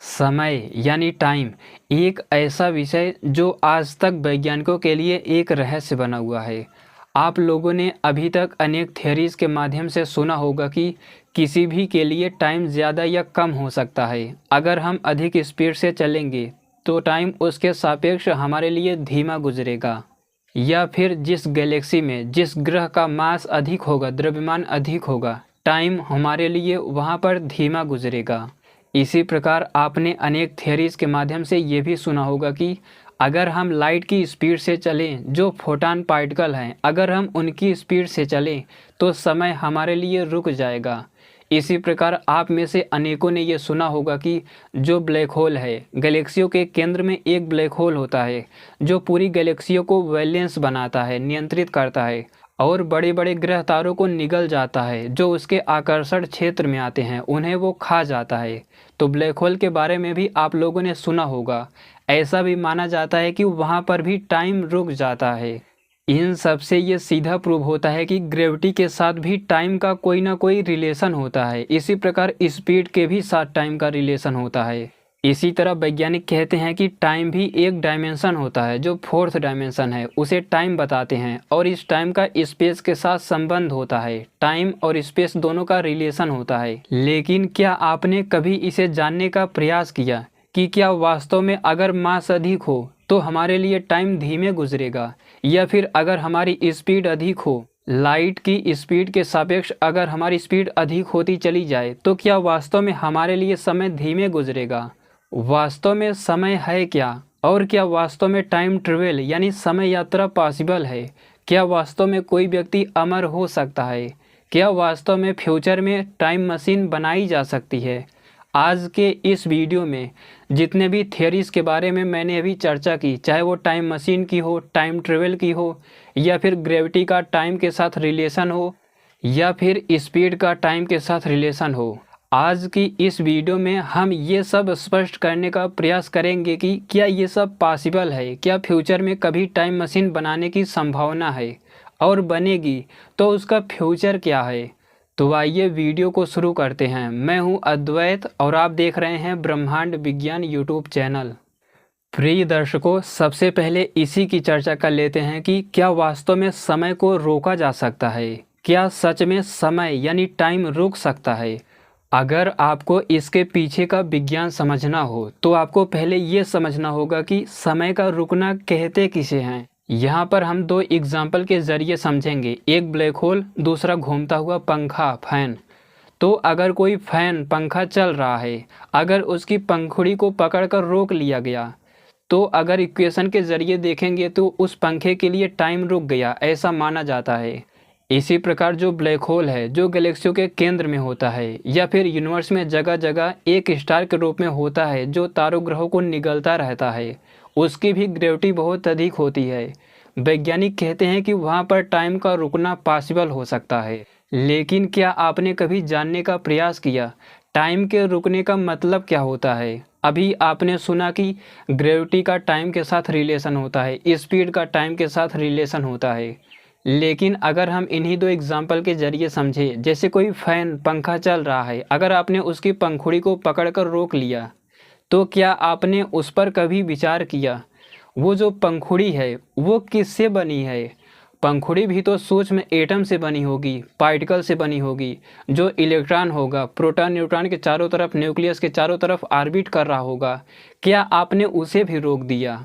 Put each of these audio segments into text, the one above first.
समय यानी टाइम एक ऐसा विषय जो आज तक वैज्ञानिकों के लिए एक रहस्य बना हुआ है। आप लोगों ने अभी तक अनेक थ्योरीज के माध्यम से सुना होगा कि किसी भी के लिए टाइम ज़्यादा या कम हो सकता है। अगर हम अधिक स्पीड से चलेंगे तो टाइम उसके सापेक्ष हमारे लिए धीमा गुजरेगा, या फिर जिस गैलेक्सी में जिस ग्रह का मास अधिक होगा, द्रव्यमान अधिक होगा, टाइम हमारे लिए वहाँ पर धीमा गुजरेगा। इसी प्रकार आपने अनेक थियरीज के माध्यम से ये भी सुना होगा कि अगर हम लाइट की स्पीड से चलें, जो फोटॉन पार्टिकल हैं, अगर हम उनकी स्पीड से चलें तो समय हमारे लिए रुक जाएगा। इसी प्रकार आप में से अनेकों ने ये सुना होगा कि जो ब्लैक होल है, गैलेक्सियों के केंद्र में एक ब्लैक होल होता है जो पूरी गैलेक्सियों को बैलेंस बनाता है, नियंत्रित करता है और बड़े बड़े ग्रह तारों को निगल जाता है। जो उसके आकर्षण क्षेत्र में आते हैं उन्हें वो खा जाता है। तो ब्लैक होल के बारे में भी आप लोगों ने सुना होगा। ऐसा भी माना जाता है कि वहाँ पर भी टाइम रुक जाता है। इन सब से ये सीधा प्रूव होता है कि ग्रेविटी के साथ भी टाइम का कोई ना कोई रिलेशन होता है। इसी प्रकार स्पीड के भी साथ टाइम का रिलेशन होता है। इसी तरह वैज्ञानिक कहते हैं कि टाइम भी एक डायमेंशन होता है, जो फोर्थ डायमेंशन है उसे टाइम बताते हैं, और इस टाइम का स्पेस के साथ संबंध होता है। टाइम और स्पेस दोनों का रिलेशन होता है। लेकिन क्या आपने कभी इसे जानने का प्रयास किया कि क्या वास्तव में अगर मास अधिक हो तो हमारे लिए टाइम धीमे गुजरेगा, या फिर अगर हमारी स्पीड अधिक हो, लाइट की स्पीड के सापेक्ष अगर हमारी स्पीड अधिक होती चली जाए तो क्या वास्तव में हमारे लिए समय धीमे गुजरेगा? वास्तव में समय है क्या, और क्या वास्तव में टाइम ट्रेवल यानी समय यात्रा पॉसिबल है? क्या वास्तव में कोई व्यक्ति अमर हो सकता है? क्या वास्तव में फ्यूचर में टाइम मशीन बनाई जा सकती है? आज के इस वीडियो में जितने भी थियरीज के बारे में मैंने अभी चर्चा की, चाहे वो टाइम मशीन की हो, टाइम ट्रेवल की हो, या फिर ग्रेविटी का टाइम के साथ रिलेशन हो, या फिर स्पीड का टाइम के साथ रिलेशन हो, आज की इस वीडियो में हम ये सब स्पष्ट करने का प्रयास करेंगे कि क्या ये सब पॉसिबल है, क्या फ्यूचर में कभी टाइम मशीन बनाने की संभावना है, और बनेगी तो उसका फ्यूचर क्या है। तो आइए वीडियो को शुरू करते हैं। मैं हूं अद्वैत और आप देख रहे हैं ब्रह्मांड विज्ञान यूट्यूब चैनल। प्रिय दर्शकों, सबसे पहले इसी की चर्चा कर लेते हैं कि क्या वास्तव में समय को रोका जा सकता है? क्या सच में समय यानी टाइम रुक सकता है? अगर आपको इसके पीछे का विज्ञान समझना हो तो आपको पहले ये समझना होगा कि समय का रुकना कहते किसे हैं। यहाँ पर हम दो एग्जाम्पल के ज़रिए समझेंगे, एक ब्लैक होल, दूसरा घूमता हुआ पंखा, फैन। तो अगर कोई फैन, पंखा चल रहा है, अगर उसकी पंखुड़ी को पकड़कर रोक लिया गया तो अगर इक्वेशन के ज़रिए देखेंगे तो उस पंखे के लिए टाइम रुक गया, ऐसा माना जाता है। इसी प्रकार जो ब्लैक होल है, जो गैलेक्सियों के केंद्र में होता है या फिर यूनिवर्स में जगह जगह एक स्टार के रूप में होता है जो तारों ग्रहों को निगलता रहता है, उसकी भी ग्रेविटी बहुत अधिक होती है। वैज्ञानिक कहते हैं कि वहाँ पर टाइम का रुकना पॉसिबल हो सकता है। लेकिन क्या आपने कभी जानने का प्रयास किया टाइम के रुकने का मतलब क्या होता है? अभी आपने सुना कि ग्रेविटी का टाइम के साथ रिलेशन होता है, स्पीड का टाइम के साथ रिलेशन होता है। लेकिन अगर हम इन्हीं दो एग्जाम्पल के ज़रिए समझे, जैसे कोई फैन, पंखा चल रहा है, अगर आपने उसकी पंखुड़ी को पकड़कर रोक लिया तो क्या आपने उस पर कभी विचार किया वो जो पंखुड़ी है वो किससे बनी है? पंखुड़ी भी तो सूक्ष्म एटम से बनी होगी, पार्टिकल से बनी होगी, जो इलेक्ट्रॉन होगा, प्रोटॉन न्यूट्रॉन के चारों तरफ, न्यूक्लियस के चारों तरफ ऑर्बिट कर रहा होगा। क्या आपने उसे भी रोक दिया?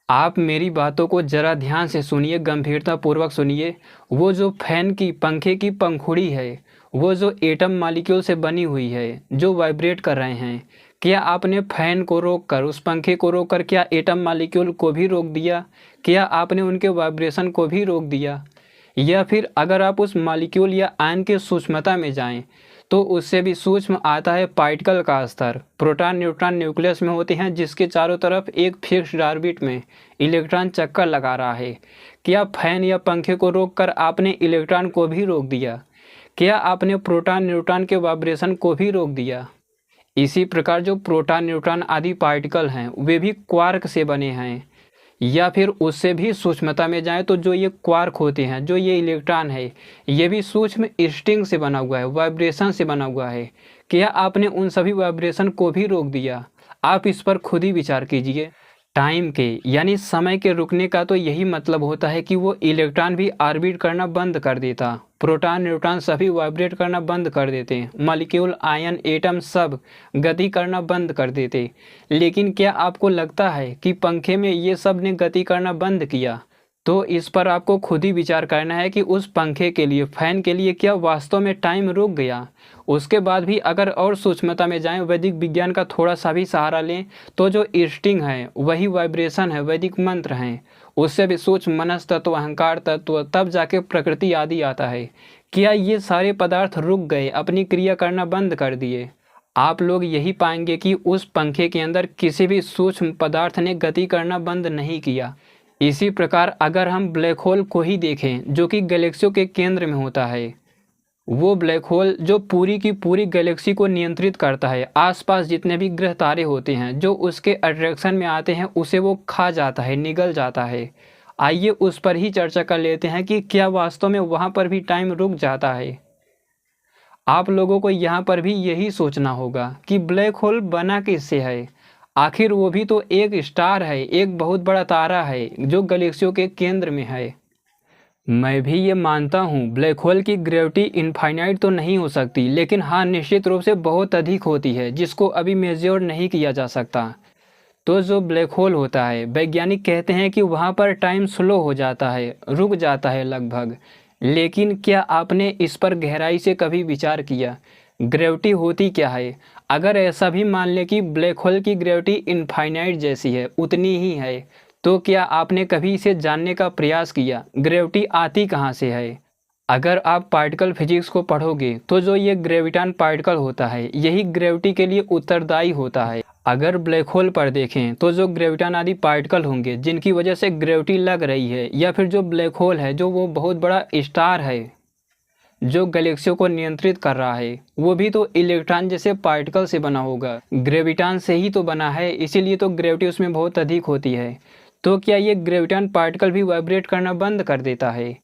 आप मेरी बातों को ज़रा ध्यान से सुनिए, गंभीरतापूर्वक सुनिए। वो जो फैन की, पंखे की पंखुड़ी है, वो जो एटम मॉलिक्यूल से बनी हुई है, जो वाइब्रेट कर रहे हैं, क्या आपने फैन को रोककर, उस पंखे को रोककर क्या एटम मॉलिक्यूल को भी रोक दिया? क्या आपने उनके वाइब्रेशन को भी रोक दिया? या फिर अगर आप उस मॉलिक्यूल या आयन के सूक्ष्मता में जाएं तो उससे भी सूक्ष्म आता है पार्टिकल का स्तर। प्रोटॉन, न्यूट्रॉन न्यूक्लियस में होते हैं जिसके चारों तरफ एक फिक्स्ड ऑर्बिट में इलेक्ट्रॉन चक्कर लगा रहा है। क्या फैन या पंखे को रोककर आपने इलेक्ट्रॉन को भी रोक दिया? क्या आपने प्रोटॉन, न्यूट्रॉन के वाइब्रेशन को भी रोक दिया? इसी प्रकार जो प्रोटॉन, न्यूट्रॉन आदि पार्टिकल हैं वे भी क्वार्क से बने हैं। या फिर उससे भी सूक्ष्मता में जाएं तो जो ये क्वार्क होते हैं, जो ये इलेक्ट्रॉन है, ये भी सूक्ष्म स्ट्रिंग से बना हुआ है, वाइब्रेशन से बना हुआ है। क्या आपने उन सभी वाइब्रेशन को भी रोक दिया? आप इस पर खुद ही विचार कीजिए। टाइम के यानी समय के रुकने का तो यही मतलब होता है कि वो इलेक्ट्रॉन भी ऑर्बिट करना बंद कर देता, प्रोटॉन न्यूट्रॉन सभी वाइब्रेट करना बंद कर देते, मॉलिक्यूल आयन एटम सब गति करना बंद कर देते। लेकिन क्या आपको लगता है कि पंखे में ये सब ने गति करना बंद किया? तो इस पर आपको खुद ही विचार करना है कि उस पंखे के लिए, फैन के लिए क्या वास्तव में टाइम रुक गया? उसके बाद भी अगर और सूक्ष्मता में जाएं, वैदिक विज्ञान का थोड़ा सा भी सहारा लें, तो जो स्टिंग है वही वाइब्रेशन है, वैदिक मंत्र हैं, उससे भी सूक्ष्म मनस तत्व, अहंकार तत्व, तब जाके प्रकृति आदि आता है। क्या ये सारे पदार्थ रुक गए, अपनी क्रिया करना बंद कर दिए? आप लोग यही पाएंगे कि उस पंखे के अंदर किसी भी सूक्ष्म पदार्थ ने गति करना बंद नहीं किया। इसी प्रकार अगर हम ब्लैक होल को ही देखें, जो कि गैलेक्सियों के केंद्र में होता है, वो ब्लैक होल जो पूरी की पूरी गैलेक्सी को नियंत्रित करता है, आसपास जितने भी ग्रह तारे होते हैं जो उसके अट्रैक्शन में आते हैं उसे वो खा जाता है, निगल जाता है। आइए उस पर ही चर्चा कर लेते हैं कि क्या वास्तव में वहाँ पर भी टाइम रुक जाता है। आप लोगों को यहाँ पर भी यही सोचना होगा कि ब्लैक होल बना किससे है? आखिर वो भी तो एक स्टार है, एक बहुत बड़ा तारा है जो गैलेक्सियों के केंद्र में है। मैं भी ये मानता हूँ ब्लैक होल की ग्रेविटी इनफाइनाइट तो नहीं हो सकती, लेकिन हाँ निश्चित रूप से बहुत अधिक होती है, जिसको अभी मेजर नहीं किया जा सकता। तो जो ब्लैक होल होता है, वैज्ञानिक कहते हैं कि वहाँ पर टाइम स्लो हो जाता है, रुक जाता है लगभग। लेकिन क्या आपने इस पर गहराई से कभी विचार किया, ग्रेविटी होती क्या है? अगर ऐसा भी मान लें कि ब्लैक होल की ग्रेविटी इनफाइनाइट जैसी है, उतनी ही है, तो क्या आपने कभी इसे जानने का प्रयास किया, ग्रेविटी आती कहाँ से है? अगर आप पार्टिकल फिजिक्स को पढ़ोगे तो जो ये ग्रेविटॉन पार्टिकल होता है, यही ग्रेविटी के लिए उत्तरदायी होता है। अगर ब्लैक होल पर देखें तो जो ग्रेविटॉन आदि पार्टिकल होंगे जिनकी वजह से ग्रेविटी लग रही है, या फिर जो ब्लैक होल है जो वो बहुत बड़ा स्टार है जो गैलेक्सियों को नियंत्रित कर रहा है, वो भी तो इलेक्ट्रॉन जैसे पार्टिकल से बना होगा, ग्रेविटॉन से ही तो बना है, इसीलिए तो ग्रेविटी उसमें बहुत अधिक होती है। तो क्या ये ग्रेविटॉन पार्टिकल भी वाइब्रेट करना बंद कर देता है?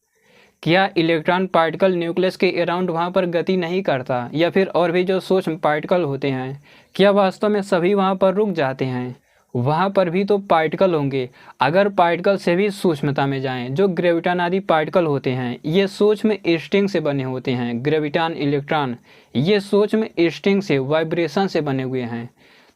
क्या इलेक्ट्रॉन पार्टिकल न्यूक्लियस के अराउंड वहाँ पर गति नहीं करता, या फिर और भी जो सूक्ष्म पार्टिकल होते हैं, क्या वास्तव में सभी वहाँ पर रुक जाते हैं? वहाँ पर भी तो पार्टिकल होंगे। अगर पार्टिकल से भी सूक्ष्मता में जाएं, जो ग्रेविटॉन आदि पार्टिकल होते हैं, ये सूक्ष्म स्ट्रिंग से बने होते हैं। ग्रेविटॉन, इलेक्ट्रॉन, ये सूक्ष्म स्ट्रिंग से, वाइब्रेशन से बने हुए हैं।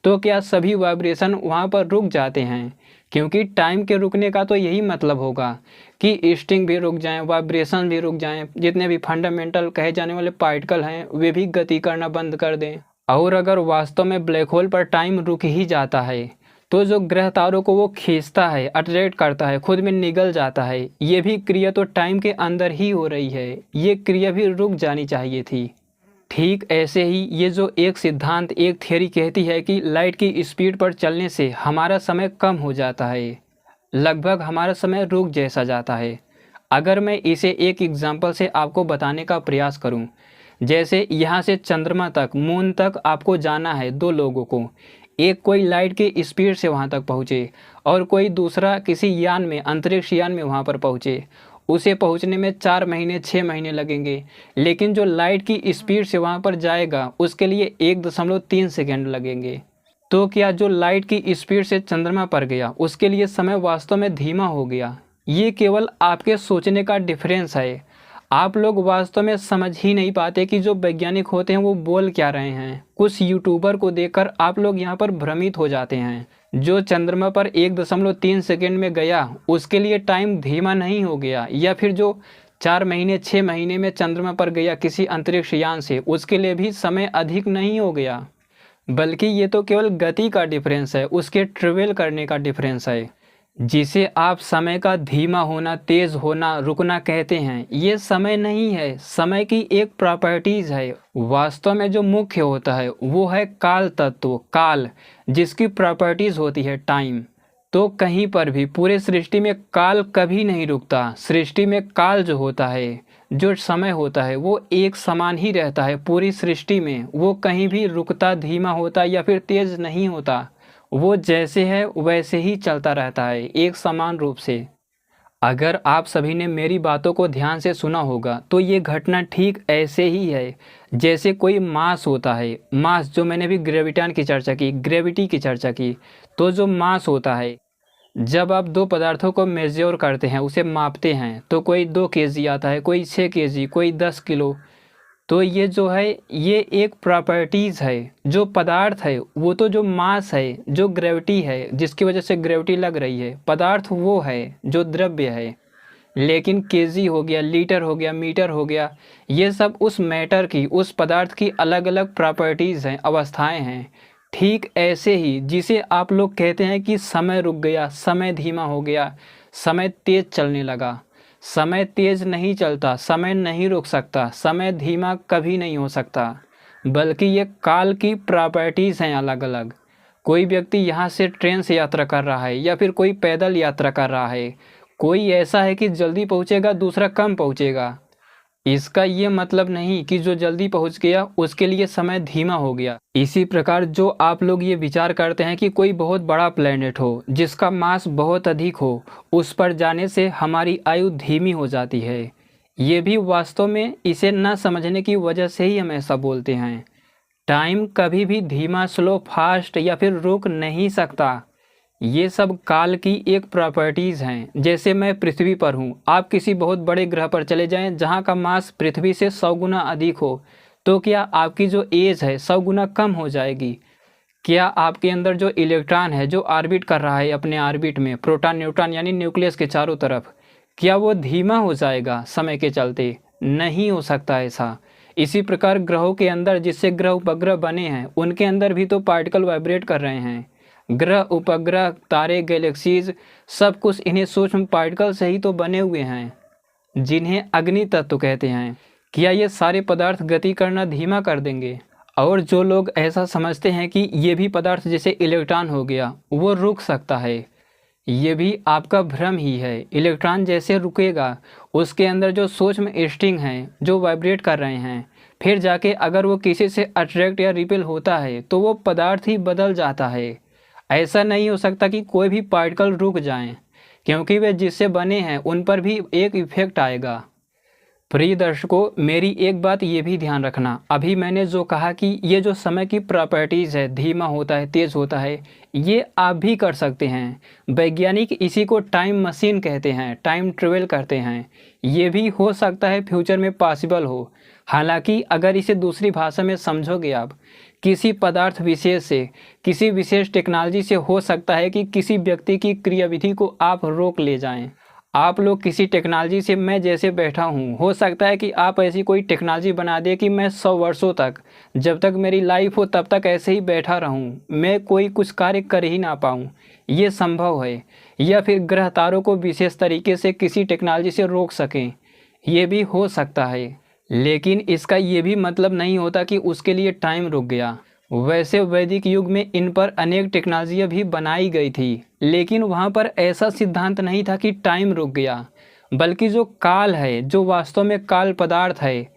तो क्या सभी वाइब्रेशन वहाँ पर रुक जाते हैं? क्योंकि टाइम के रुकने का तो यही मतलब होगा कि स्ट्रिंग भी रुक जाएं, वाइब्रेशन भी रुक जाएं, जितने भी फंडामेंटल कहे जाने वाले पार्टिकल हैं वे भी गति करना बंद कर दें। और अगर वास्तव में ब्लैक होल पर टाइम रुक ही जाता है, तो जो ग्रह तारों को वो खींचता है, अट्रैक्ट करता है, खुद में निगल जाता है, ये भी क्रिया तो टाइम के अंदर ही हो रही है। ये क्रिया भी रुक जानी चाहिए थी। ठीक ऐसे ही ये जो एक सिद्धांत, एक थियरी कहती है कि लाइट की स्पीड पर चलने से हमारा समय कम हो जाता है, लगभग हमारा समय रुक जैसा जाता है। अगर मैं इसे एक एग्जांपल से आपको बताने का प्रयास करूं, जैसे यहाँ से चंद्रमा तक, मून तक आपको जाना है, दो लोगों को, एक कोई लाइट की स्पीड से वहाँ तक पहुँचे और कोई दूसरा किसी यान में, अंतरिक्ष यान में वहाँ पर पहुँचे, उसे पहुँचने में 4 महीने 6 महीने लगेंगे। लेकिन जो लाइट की स्पीड से वहाँ पर जाएगा उसके लिए 1.3 सेकेंड लगेंगे। तो क्या जो लाइट की स्पीड से चंद्रमा पर गया उसके लिए समय वास्तव में धीमा हो गया? ये केवल आपके सोचने का डिफरेंस है। आप लोग वास्तव में समझ ही नहीं पाते कि जो वैज्ञानिक होते हैं वो बोल क्या रहे हैं। कुछ यूट्यूबर को देखकर आप लोग यहाँ पर भ्रमित हो जाते हैं। जो चंद्रमा पर 1.3 सेकेंड में गया उसके लिए टाइम धीमा नहीं हो गया, या फिर जो 4 महीने 6 महीने में चंद्रमा पर गया किसी अंतरिक्ष यान से, उसके लिए भी समय अधिक नहीं हो गया, बल्कि ये तो केवल गति का डिफरेंस है, उसके ट्रेवल करने का डिफरेंस है, जिसे आप समय का धीमा होना, तेज होना, रुकना कहते हैं। ये समय नहीं है, समय की एक प्रॉपर्टीज है। वास्तव में जो मुख्य होता है वो है काल तत्व, काल, जिसकी प्रॉपर्टीज होती है टाइम। तो कहीं पर भी पूरे सृष्टि में काल कभी नहीं रुकता। सृष्टि में काल जो होता है, जो समय होता है, वो एक समान ही रहता है पूरी सृष्टि में। वो कहीं भी रुकता, धीमा होता या फिर तेज नहीं होता। वो जैसे है वैसे ही चलता रहता है, एक समान रूप से। अगर आप सभी ने मेरी बातों को ध्यान से सुना होगा तो ये घटना ठीक ऐसे ही है जैसे कोई मास होता है। मास, जो मैंने भी ग्रेविटन की चर्चा की, ग्रेविटी की चर्चा की, तो जो मास होता है, जब आप दो पदार्थों को मेज़र करते हैं, उसे मापते हैं, तो कोई 2 kg आता है, कोई 6 kg, कोई 10 किलो। तो ये जो है, ये एक प्रॉपर्टीज़ है। जो पदार्थ है वो तो, जो मास है, जो ग्रेविटी है, जिसकी वजह से ग्रेविटी लग रही है, पदार्थ वो है जो द्रव्य है। लेकिन केजी हो गया, लीटर हो गया, मीटर हो गया, ये सब उस मैटर की, उस पदार्थ की अलग अलग प्रॉपर्टीज़ हैं, अवस्थाएं हैं। ठीक ऐसे ही जिसे आप लोग कहते हैं कि समय रुक गया, समय धीमा हो गया, समय तेज चलने लगा। समय तेज नहीं चलता, समय नहीं रुक सकता, समय धीमा कभी नहीं हो सकता, बल्कि ये काल की प्रॉपर्टीज़ हैं अलग अलग। कोई व्यक्ति यहाँ से ट्रेन से यात्रा कर रहा है या फिर कोई पैदल यात्रा कर रहा है। कोई ऐसा है कि जल्दी पहुँचेगा, दूसरा कम पहुँचेगा। इसका ये मतलब नहीं कि जो जल्दी पहुंच गया उसके लिए समय धीमा हो गया। इसी प्रकार जो आप लोग ये विचार करते हैं कि कोई बहुत बड़ा प्लेनेट हो जिसका मास बहुत अधिक हो, उस पर जाने से हमारी आयु धीमी हो जाती है, ये भी वास्तव में इसे न समझने की वजह से ही हम ऐसा बोलते हैं। टाइम कभी भी धीमा, स्लो, फास्ट या फिर रुक नहीं सकता। ये सब काल की एक प्रॉपर्टीज़ हैं। जैसे मैं पृथ्वी पर हूँ, आप किसी बहुत बड़े ग्रह पर चले जाएं जहाँ का मास पृथ्वी से 100 गुना अधिक हो, तो क्या आपकी जो एज है 100 गुना कम हो जाएगी? क्या आपके अंदर जो इलेक्ट्रॉन है, जो ऑर्बिट कर रहा है अपने ऑर्बिट में, प्रोटॉन न्यूट्रॉन यानी न्यूक्लियस के चारों तरफ, क्या वो धीमा हो जाएगा समय के चलते? नहीं हो सकता ऐसा। इसी प्रकार ग्रहों के अंदर, जिससे ग्रह उपग्रह बने हैं, उनके अंदर भी तो पार्टिकल वाइब्रेट कर रहे हैं। ग्रह, उपग्रह, तारे, गैलेक्सीज, सब कुछ इन्हें सूक्ष्म पार्टिकल से ही तो बने हुए हैं, जिन्हें अग्नि तत्व कहते हैं। क्या ये सारे पदार्थ गति करना धीमा कर देंगे? और जो लोग ऐसा समझते हैं कि ये भी पदार्थ जैसे इलेक्ट्रॉन हो गया, वो रुक सकता है, ये भी आपका भ्रम ही है। इलेक्ट्रॉन जैसे रुकेगा, उसके अंदर जो सूक्ष्म स्ट्रिंग हैं जो वाइब्रेट कर रहे हैं, फिर जाके अगर वो किसी से अट्रैक्ट या रिपेल होता है तो वो पदार्थ ही बदल जाता है। ऐसा नहीं हो सकता कि कोई भी पार्टिकल रुक जाएं, क्योंकि वे जिससे बने हैं उन पर भी एक इफेक्ट आएगा। प्रिय दर्शकों, मेरी एक बात ये भी ध्यान रखना, अभी मैंने जो कहा कि ये जो समय की प्रॉपर्टीज़ है, धीमा होता है, तेज़ होता है, ये आप भी कर सकते हैं। वैज्ञानिक इसी को टाइम मशीन कहते हैं, टाइम ट्रेवल करते हैं। ये भी हो सकता है फ्यूचर में पॉसिबल हो। हालांकि अगर इसे दूसरी भाषा में समझोगे आप, किसी पदार्थ विशेष से, किसी विशेष टेक्नोलॉजी से हो सकता है कि किसी व्यक्ति की क्रियाविधि को आप रोक ले जाएं। आप लोग किसी टेक्नोलॉजी से, मैं जैसे बैठा हूँ, हो सकता है कि आप ऐसी कोई टेक्नोलॉजी बना दे कि मैं 100 वर्षों तक, जब तक मेरी लाइफ हो तब तक ऐसे ही बैठा रहूँ, मैं कोई कुछ कार्य कर ही ना पाऊँ। ये संभव है। या फिर ग्रह तारों को विशेष तरीके से किसी टेक्नोलॉजी से रोक सकें, ये भी हो सकता है। लेकिन इसका ये भी मतलब नहीं होता कि उसके लिए टाइम रुक गया। वैसे वैदिक युग में इन पर अनेक टेक्नोलॉजियाँ भी बनाई गई थी, लेकिन वहाँ पर ऐसा सिद्धांत नहीं था कि टाइम रुक गया, बल्कि जो काल है, जो वास्तव में काल पदार्थ है,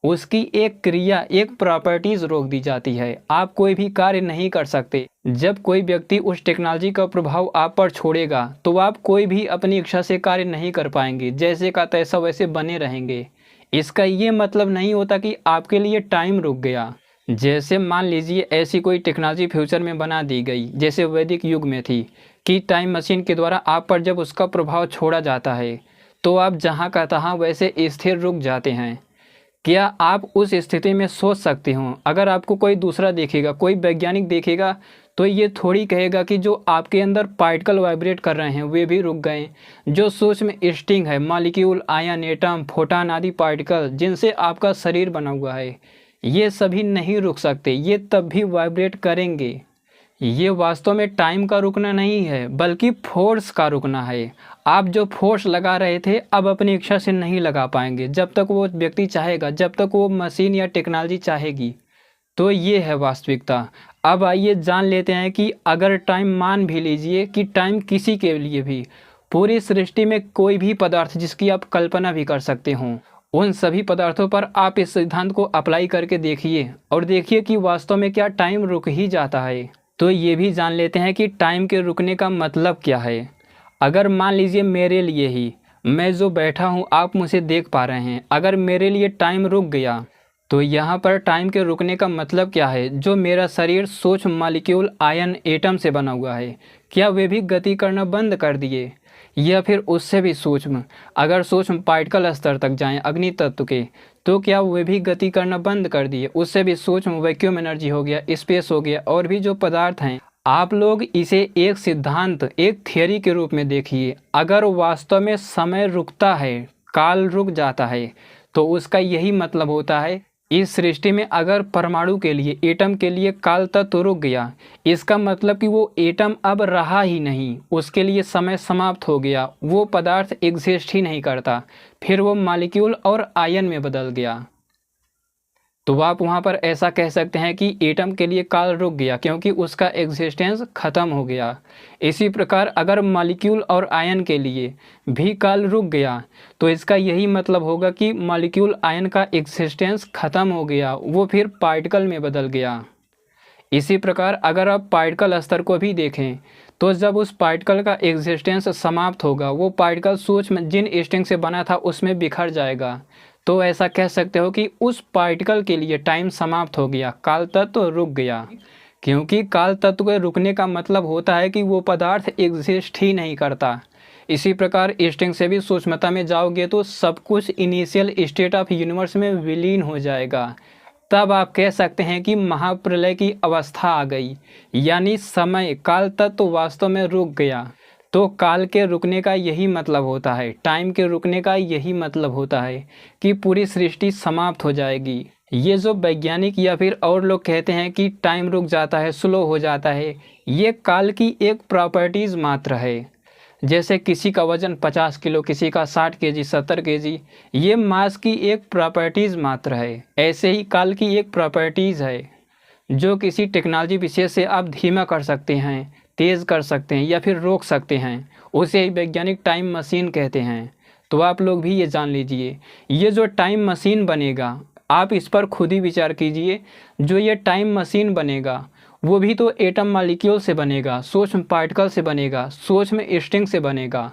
उसकी एक क्रिया, एक प्रॉपर्टीज़ रोक दी जाती है। आप कोई भी कार्य नहीं कर सकते। जब कोई व्यक्ति उस टेक्नोलॉजी का प्रभाव आप पर छोड़ेगा तो आप कोई भी अपनी इच्छा से कार्य नहीं कर पाएंगे, जैसे का तैसा वैसे बने रहेंगे। इसका ये मतलब नहीं होता कि आपके लिए टाइम रुक गया। जैसे मान लीजिए ऐसी कोई टेक्नोलॉजी फ्यूचर में बना दी गई, जैसे वैदिक युग में थी, कि टाइम मशीन के द्वारा आप पर जब उसका प्रभाव छोड़ा जाता है तो आप जहाँ का तहाँ वैसे स्थिर रुक जाते हैं। क्या आप उस स्थिति में सोच सकते हो, अगर आपको कोई दूसरा देखेगा, कोई वैज्ञानिक देखेगा, तो ये थोड़ी कहेगा कि जो आपके अंदर पार्टिकल वाइब्रेट कर रहे हैं वे भी रुक गए। जो सूक्ष्म स्ट्रिंग है, मॉलिक्यूल, आयन, एटम, फोटॉन आदि पार्टिकल जिनसे आपका शरीर बना हुआ है, ये सभी नहीं रुक सकते, ये तब भी वाइब्रेट करेंगे। ये वास्तव में टाइम का रुकना नहीं है, बल्कि फोर्स का रुकना है। आप जो फोर्स लगा रहे थे अब अपनी इच्छा से नहीं लगा पाएंगे, जब तक वो व्यक्ति चाहेगा, जब तक वो मशीन या टेक्नोलॉजी चाहेगी। तो ये है वास्तविकता। अब आइए जान लेते हैं कि अगर टाइम, मान भी लीजिए कि टाइम किसी के लिए भी, पूरी सृष्टि में कोई भी पदार्थ जिसकी आप कल्पना भी कर सकते हों, उन सभी पदार्थों पर आप इस सिद्धांत को अप्लाई करके देखिए और देखिए कि वास्तव में क्या टाइम रुक ही जाता है। तो ये भी जान लेते हैं कि टाइम के रुकने का मतलब क्या है। अगर मान लीजिए मेरे लिए ही, मैं जो बैठा हूँ आप मुझे देख पा रहे हैं, अगर मेरे लिए टाइम रुक गया तो यहाँ पर टाइम के रुकने का मतलब क्या है? जो मेरा शरीर सूक्ष्म मॉलिक्यूल आयन एटम से बना हुआ है, क्या वे भी गति करना बंद कर दिए? या फिर उससे भी सूक्ष्म, अगर सूक्ष्म पार्टिकल स्तर तक जाएं अग्नि तत्व के, तो क्या वे भी गति करना बंद कर दिए? उससे भी सूक्ष्म वैक्यूम एनर्जी हो गया, स्पेस हो गया, और भी जो पदार्थ हैं। आप लोग इसे एक सिद्धांत, एक थियरी के रूप में देखिए। अगर वास्तव में समय रुकता है, काल रुक जाता है, तो उसका यही मतलब होता है इस सृष्टि में अगर परमाणु के लिए, एटम के लिए काल तत्व रुक गया, इसका मतलब कि वो एटम अब रहा ही नहीं, उसके लिए समय समाप्त हो गया, वो पदार्थ एग्जिस्ट ही नहीं करता, फिर वो मॉलिक्यूल और आयन में बदल गया। तो आप वहाँ पर ऐसा कह सकते हैं कि एटम के लिए काल रुक गया क्योंकि उसका एग्जिस्टेंस ख़त्म हो गया। इसी प्रकार अगर मॉलिक्यूल और आयन के लिए भी काल रुक गया तो इसका यही मतलब होगा कि मॉलिक्यूल आयन का एग्जिस्टेंस ख़त्म हो गया, वो फिर पार्टिकल में बदल गया। इसी प्रकार अगर आप पार्टिकल स्तर को भी देखें तो जब उस पार्टिकल का एग्जिस्टेंस समाप्त होगा, वो पार्टिकल सूक्ष्म जिन स्ट्रिंग से बना था उसमें बिखर जाएगा। तो ऐसा कह सकते हो कि उस पार्टिकल के लिए टाइम समाप्त हो गया, काल तत्व रुक गया। क्योंकि काल तत्व के रुकने का मतलब होता है कि वो पदार्थ एग्जिस्ट ही नहीं करता। इसी प्रकार स्ट्रिंग से भी सूक्ष्मता में जाओगे तो सब कुछ इनिशियल स्टेट ऑफ यूनिवर्स में विलीन हो जाएगा। तब आप कह सकते हैं कि महाप्रलय की अवस्था आ गई, यानी समय, काल तत्व वास्तव में रुक गया। तो काल के रुकने का यही मतलब होता है, टाइम के रुकने का यही मतलब होता है कि पूरी सृष्टि समाप्त हो जाएगी। ये जो वैज्ञानिक या फिर और लोग कहते हैं कि टाइम रुक जाता है, स्लो हो जाता है, ये काल की एक प्रॉपर्टीज़ मात्र है। जैसे किसी का वजन 50 किलो, किसी का 60 केजी, 70 केजी, ये मास की एक प्रॉपर्टीज़ मात्र है। ऐसे ही काल की एक प्रॉपर्टीज़ है जो किसी टेक्नोलॉजी विशेष से आप धीमा कर सकते हैं, तेज़ कर सकते हैं या फिर रोक सकते हैं, उसे ही वैज्ञानिक टाइम मशीन कहते हैं। तो आप लोग भी ये जान लीजिए, ये जो टाइम मशीन बनेगा, आप इस पर खुद ही विचार कीजिए। जो ये टाइम मशीन बनेगा वो भी तो एटम मॉलिक्यूल से बनेगा, सूक्ष्म पार्टिकल से बनेगा, सूक्ष्म स्ट्रिंग से बनेगा।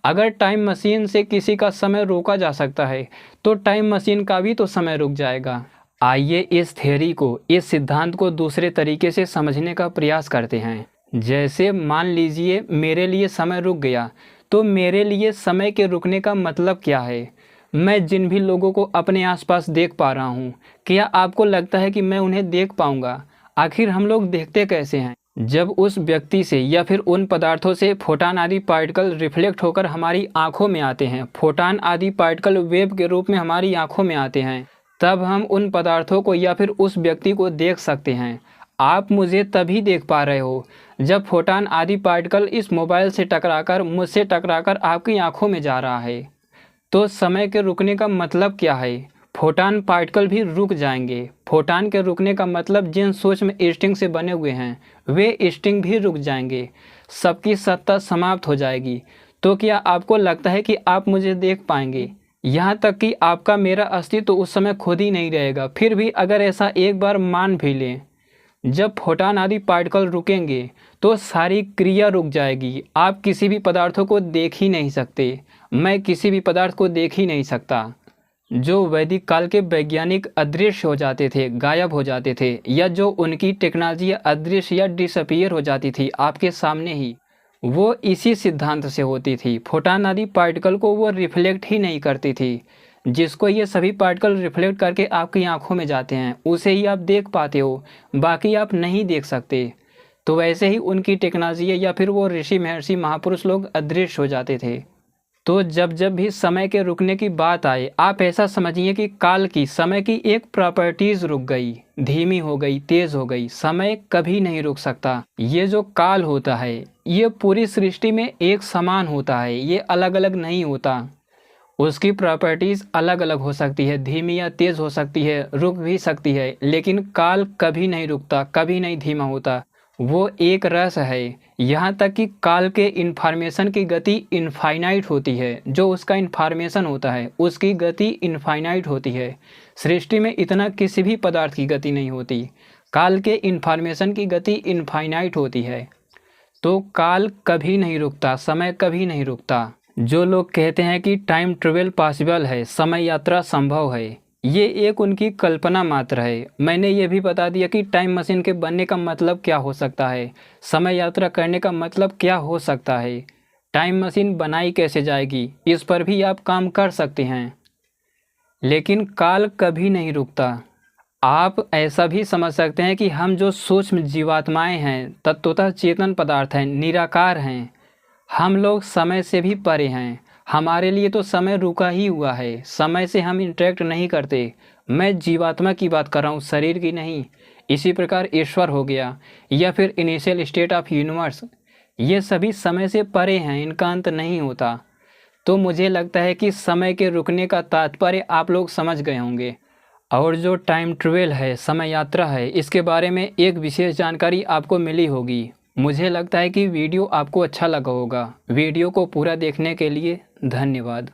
अगर टाइम मशीन से किसी का समय रोका जा सकता है तो टाइम मशीन का भी तो समय रुक जाएगा। आइए इस थ्योरी को, इस सिद्धांत को दूसरे तरीके से समझने का प्रयास करते हैं। जैसे मान लीजिए मेरे लिए समय रुक गया, तो मेरे लिए समय के रुकने का मतलब क्या है? मैं जिन भी लोगों को अपने आसपास देख पा रहा हूँ, क्या आपको लगता है कि मैं उन्हें देख पाऊँगा? आखिर हम लोग देखते कैसे हैं? जब उस व्यक्ति से या फिर उन पदार्थों से फोटान आदि पार्टिकल रिफ्लेक्ट होकर हमारी आंखों में आते हैं, फोटान आदि पार्टिकल वेव के रूप में हमारी आंखों में आते हैं, तब हम उन पदार्थों को या फिर उस व्यक्ति को देख सकते हैं। आप मुझे तभी देख पा रहे हो जब फोटान आदि पार्टिकल इस मोबाइल से टकराकर, मुझसे टकराकर आपकी आंखों में जा रहा है। तो समय के रुकने का मतलब क्या है? फोटान पार्टिकल भी रुक जाएंगे। फोटान के रुकने का मतलब जिन सूक्ष्म स्ट्रिंग से बने हुए हैं वे स्ट्रिंग भी रुक जाएंगे, सबकी सत्ता समाप्त हो जाएगी। तो क्या आपको लगता है कि आप मुझे देख पाएंगे? यहाँ तक कि आपका मेरा अस्तित्व तो उस समय खुद ही नहीं रहेगा। फिर भी अगर ऐसा एक बार मान भी लें, जब फोटान आदि पार्टिकल रुकेंगे तो सारी क्रिया रुक जाएगी। आप किसी भी पदार्थों को देख ही नहीं सकते, मैं किसी भी पदार्थ को देख ही नहीं सकता। जो वैदिक काल के वैज्ञानिक अदृश्य हो जाते थे, गायब हो जाते थे, या जो उनकी टेक्नोलॉजी अदृश्य या डिसअपीयर हो जाती थी आपके सामने ही, वो इसी सिद्धांत से होती थी। फोटान आदि पार्टिकल को वो रिफ्लेक्ट ही नहीं करती थी। जिसको ये सभी पार्टिकल रिफ्लेक्ट करके आपकी आंखों में जाते हैं उसे ही आप देख पाते हो, बाकी आप नहीं देख सकते। तो वैसे ही उनकी टेक्नोलॉजी या फिर वो ऋषि महर्षि महापुरुष लोग अदृश्य हो जाते थे। तो जब जब भी समय के रुकने की बात आए, आप ऐसा समझिए कि काल की, समय की एक प्रॉपर्टीज रुक गई, धीमी हो गई, तेज हो गई। समय कभी नहीं रुक सकता। ये जो काल होता है ये पूरी सृष्टि में एक समान होता है, ये अलग अलग नहीं होता। उसकी प्रॉपर्टीज अलग अलग हो सकती है, धीमी या तेज हो सकती है, रुक भी सकती है, लेकिन काल कभी नहीं रुकता, कभी नहीं धीमा होता। वो एक रस है। यहाँ तक कि काल के इन्फॉर्मेशन की गति इनफाइनाइट होती है। जो उसका इन्फॉर्मेशन होता है उसकी गति इनफाइनाइट होती है। सृष्टि में इतना किसी भी पदार्थ की गति नहीं होती। काल के इन्फॉर्मेशन की गति इनफाइनाइट होती है। तो काल कभी नहीं रुकता, समय कभी नहीं रुकता। जो लोग कहते हैं कि टाइम ट्रेवल पॉसिबल है, समय यात्रा संभव है, ये एक उनकी कल्पना मात्र है। मैंने ये भी बता दिया कि टाइम मशीन के बनने का मतलब क्या हो सकता है, समय यात्रा करने का मतलब क्या हो सकता है, टाइम मशीन बनाई कैसे जाएगी, इस पर भी आप काम कर सकते हैं। लेकिन काल कभी नहीं रुकता। आप ऐसा भी समझ सकते हैं कि हम जो सूक्ष्म जीवात्माएं हैं, तत्वतः चेतन पदार्थ हैं, निराकार हैं। हम लोग समय से भी परे हैं। हमारे लिए तो समय रुका ही हुआ है, समय से हम इंटरेक्ट नहीं करते। मैं जीवात्मा की बात कर रहा हूँ, शरीर की नहीं। इसी प्रकार ईश्वर हो गया या फिर इनिशियल स्टेट ऑफ यूनिवर्स, ये सभी समय से परे हैं, इनका अंत नहीं होता। तो मुझे लगता है कि समय के रुकने का तात्पर्य आप लोग समझ गए होंगे। और जो टाइम ट्रेवल है, समय यात्रा है, इसके बारे में एक विशेष जानकारी आपको मिली होगी। मुझे लगता है कि वीडियो आपको अच्छा लगा होगा। वीडियो को पूरा देखने के लिए धन्यवाद।